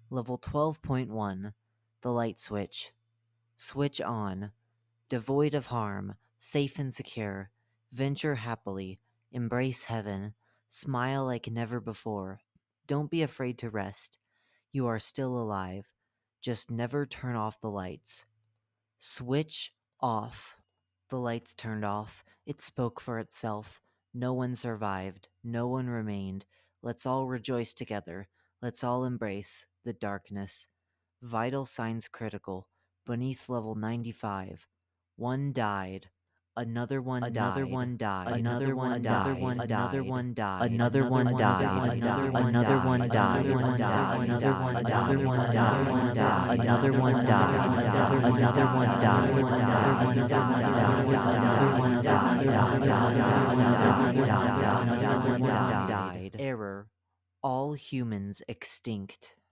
Level 12.1 The Light Switch. Switch on. Devoid of harm, safe and secure. Venture happily. Embrace heaven. Smile like never before. Don't be afraid to rest. You are still alive. Just never turn off the lights. Switch off. The lights turned off. It spoke for itself. No one survived. No one remained. Let's all rejoice together. Let's all embrace the darkness. Vital signs critical. Beneath level 95. One died. Another one died. Another one died. Another one died. Another one died. Another one died. Another one died. Another one died. Another one died. Another one died. Another one died. Another one died. Error. All humans extinct.